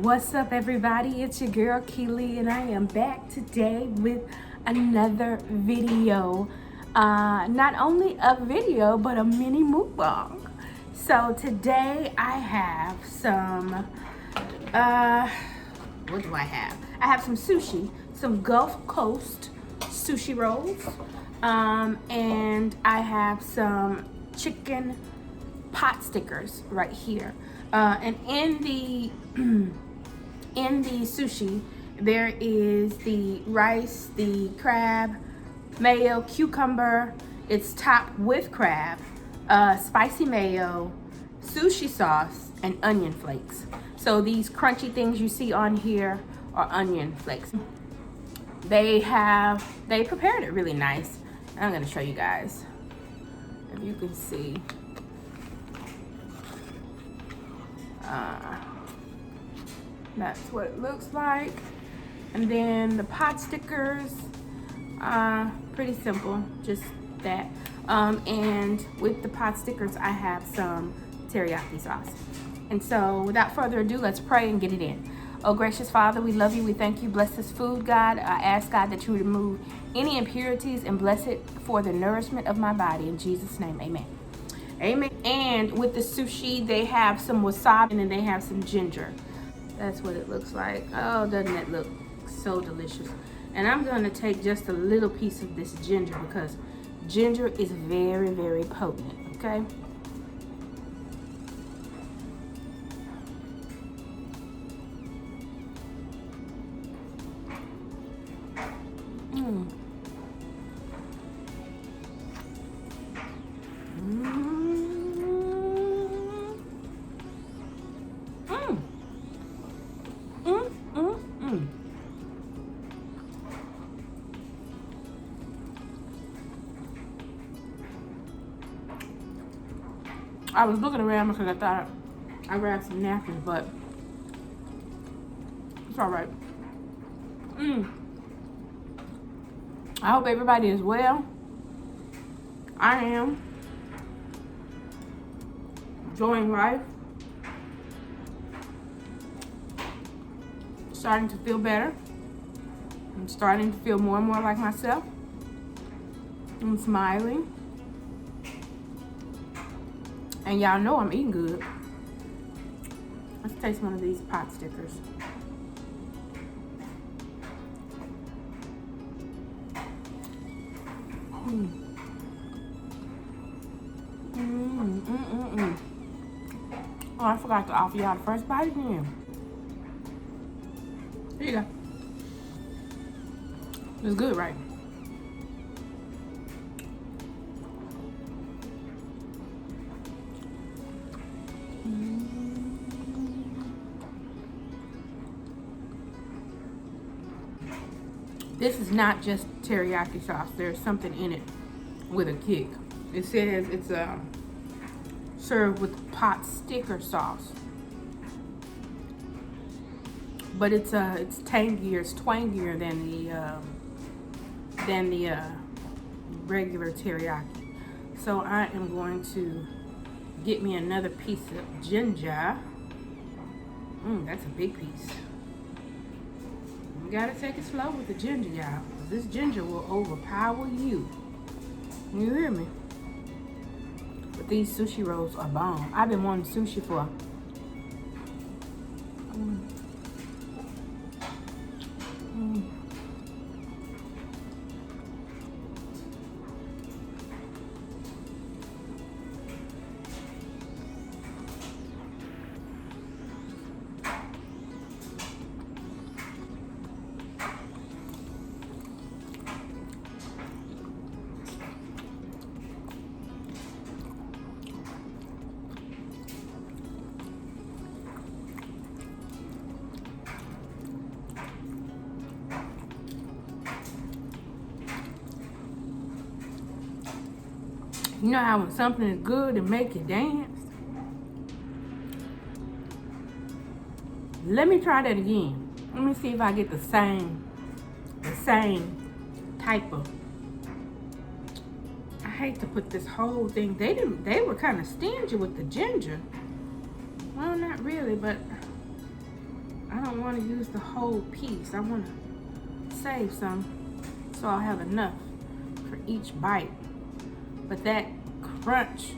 What's up, everybody? It's your girl Keely, and I am back today with another video. Not only a video, but a mini mukbang. So today I have some, what do I have? I have some sushi, some Gulf Coast sushi rolls, and I have some chicken pot stickers right here. And in the sushi, there is the rice, the crab, mayo, cucumber. It's topped with crab, spicy mayo, sushi sauce, and onion flakes. So these crunchy things you see on here are onion flakes. They prepared it really nice. I'm gonna show you guys, if you can see. That's what it looks like. And then the pot stickers, pretty simple, just that. And with the pot stickers, I have some teriyaki sauce. And so without further ado, let's pray and get it in. Oh, gracious Father, we love you. We thank you. Bless this food, God. I ask, God, that you would remove any impurities and bless it for the nourishment of my body. In Jesus' name, amen. Amen. And with the sushi, they have some wasabi and then they have some ginger. That's what it looks like. Oh, doesn't that look so delicious? And I'm going to take just a little piece of this ginger because ginger is very, very potent, okay? I was looking around because I thought I grabbed some napkins, but it's all right. I hope everybody is well. I am. Enjoying life. Starting to feel better. I'm starting to feel more and more like myself. I'm smiling. And y'all know I'm eating good. Let's taste one of these pot stickers. Oh, I forgot to offer y'all the first bite again. Here you go. It's good, right? This is not just teriyaki sauce. There's something in it with a kick. It says it's served with pot sticker sauce, but it's tangier, it's twangier than the regular teriyaki. So I am going to get me another piece of ginger. That's a big piece. You gotta take it slow with the ginger, y'all. This ginger will overpower you. You hear me? But these sushi rolls are bomb. I've been wanting sushi for you know how when something is good to make you dance? Let me try that again. Let me see if I get the same type of. I hate to put this whole thing. They were kind of stingy with the ginger. Well, not really, but I I don't want to use the whole piece. I want to save some so I'll have enough for each bite. But that crunch.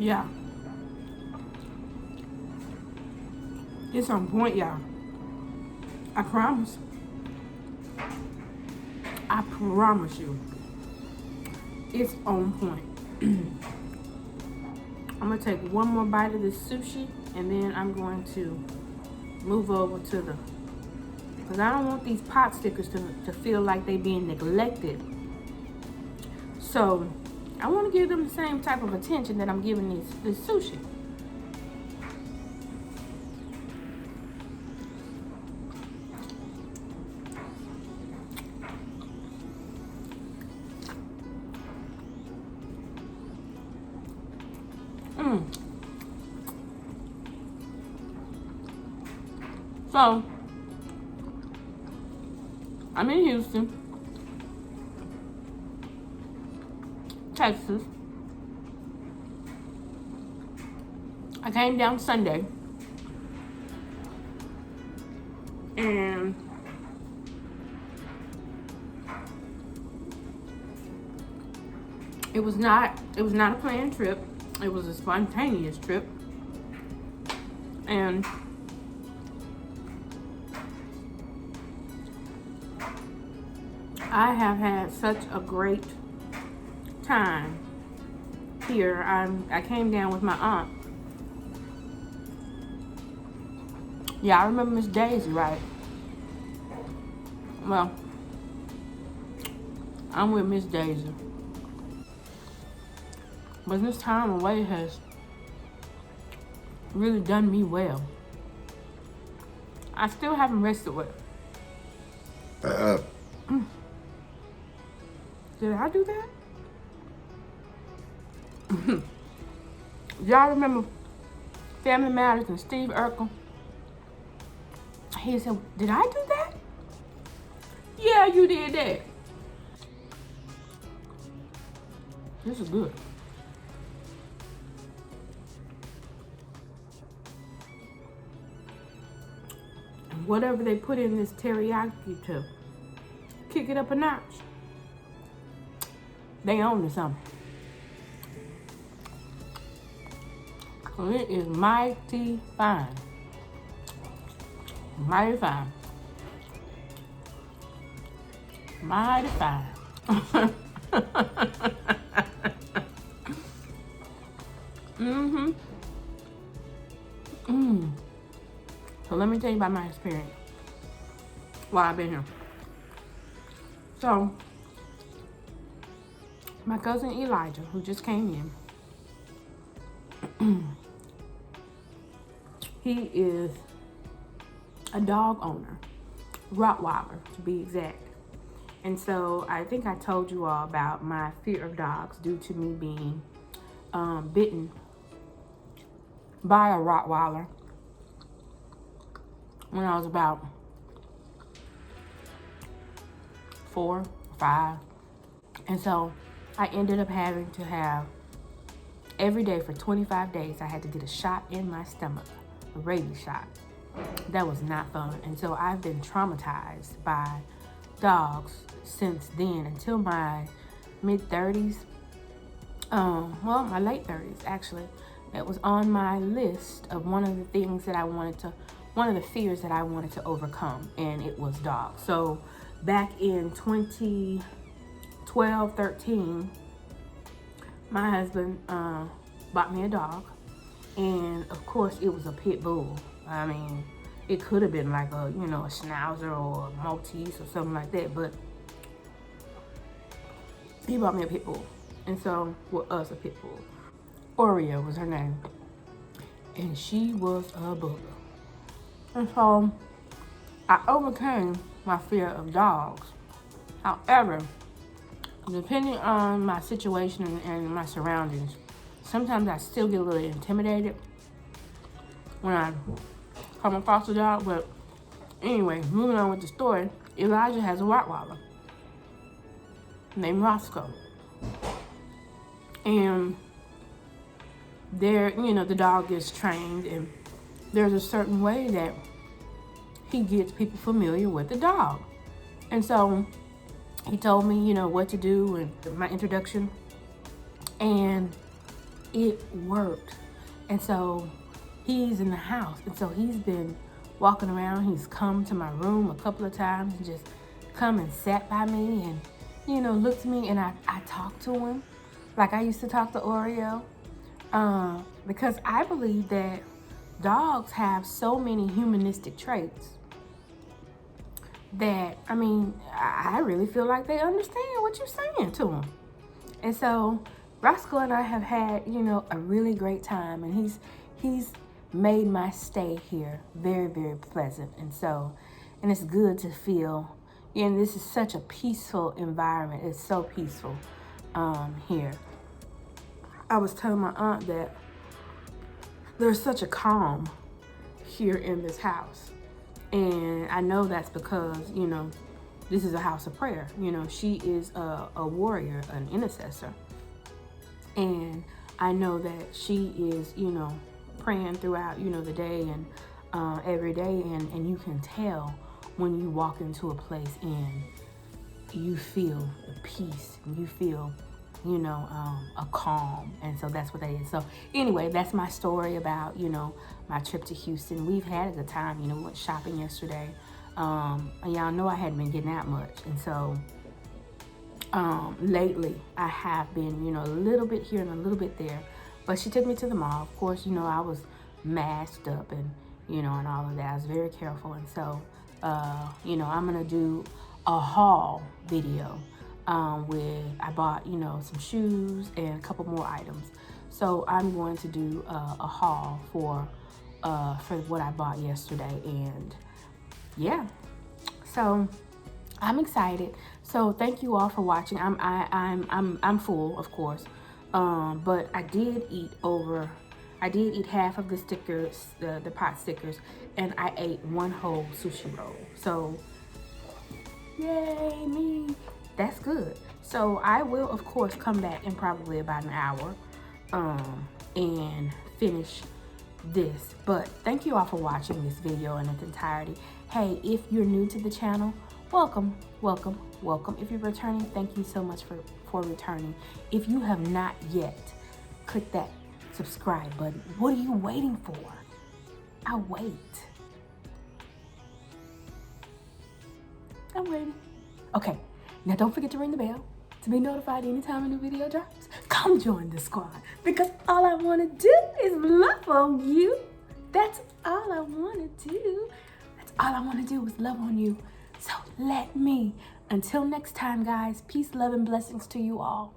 Yeah. It's on point, y'all. I promise. I promise you. It's on point. I'm gonna take one more bite of this sushi and then I'm going to move over to the, because I don't want these pot stickers to feel like they being neglected. So I want to give them the same type of attention that I'm giving this sushi. So I'm in Houston, Texas. I came down Sunday and it was not a planned trip. It was a spontaneous trip. And I have had such a great time here. I came down with my aunt. Yeah, I remember Miss Daisy, right? Well, I'm with Miss Daisy. But this time away has really done me well. I still haven't rested with her. Did I do that? Y'all remember Family Matters and Steve Urkel? He said, did I do that? Yeah, you did that. This is good. And whatever they put in this teriyaki to kick it up a notch, they own to something. So it is mighty fine. Mighty fine. Mighty fine. So let me tell you about my experience while I've been here. So my cousin Elijah, who just came in, he is a dog owner, Rottweiler to be exact. And so I think I told you all about my fear of dogs due to me being bitten by a Rottweiler when I was about 4 or 5. And so I ended up having to have, every day for 25 days, I had to get a shot in my stomach, a rabies shot. That was not fun. And so I've been traumatized by dogs since then until my mid-30s. Well, my late 30s, actually. That was on my list of one of the things that one of the fears that I wanted to overcome, and it was dogs. So back in 2012, 13, my husband bought me a dog, And of course it was a pit bull. I mean, it could have been like a, you know, a Schnauzer or a Maltese or something like that, but he bought me a pit bull. And so, well, us a pit bull. Oreo was her name. And she was a booger. And so, I overcame my fear of dogs. However, depending on my situation and my surroundings, sometimes I still get a little intimidated when I come across a dog. But anyway, moving on with the story, Elijah has a Rottweiler named Roscoe. And there, you know, the dog is trained, and there's a certain way that he gets people familiar with the dog. And so he told me, you know, what to do and my introduction, and it worked. And so he's in the house, and so he's been walking around. He's come to my room a couple of times and just come and sat by me and, you know, looked at me, and I talked to him like I used to talk to Oreo, because I believe that dogs have so many humanistic traits that, I mean, I really feel like they understand what you're saying to them. And so Roscoe and I have had, you know, a really great time, and he's made my stay here very, very pleasant. And so, and it's good to feel, and this is such a peaceful environment. It's so peaceful here. I was telling my aunt that there's such a calm here in this house. And I know that's because, you know, this is a house of prayer. You know, she is a warrior, an intercessor. And I know that she is, you know, praying throughout, you know, the day and every day. And you can tell when you walk into a place and you feel the peace, and you feel, you know, a calm. And so that's what that is. So anyway, that's my story about, you know, my trip to Houston. We've had a good time. You know, we went shopping yesterday. And y'all know I hadn't been getting out much. And so lately I have been, you know, a little bit here and a little bit there. But she took me to the mall. Of course, you know, I was masked up and, you know, and all of that. I was very careful. And so, you know, I'm going to do a haul video where I bought, you know, some shoes and a couple more items. So I'm going to do a haul for what I bought yesterday. And yeah, so I'm excited. So thank you all for watching. I'm full, of course, but I did eat half of the stickers, the pot stickers, and I ate one whole sushi roll. So yay me. That's good. So I will, of course, come back in probably about an hour and finish this. But thank you all for watching this video in its entirety. Hey, if you're new to the channel, welcome, welcome, welcome. If you're returning, thank you so much for returning. If you have not yet, click that subscribe button. What are you waiting for? I'll wait. I'm waiting. Okay. Now don't forget to ring the bell to be notified anytime a new video drops. Come join the squad, because all I want to do is love on you. That's all I want to do. That's all I want to do is love on you. So let me. Until next time, guys, peace, love, and blessings to you all.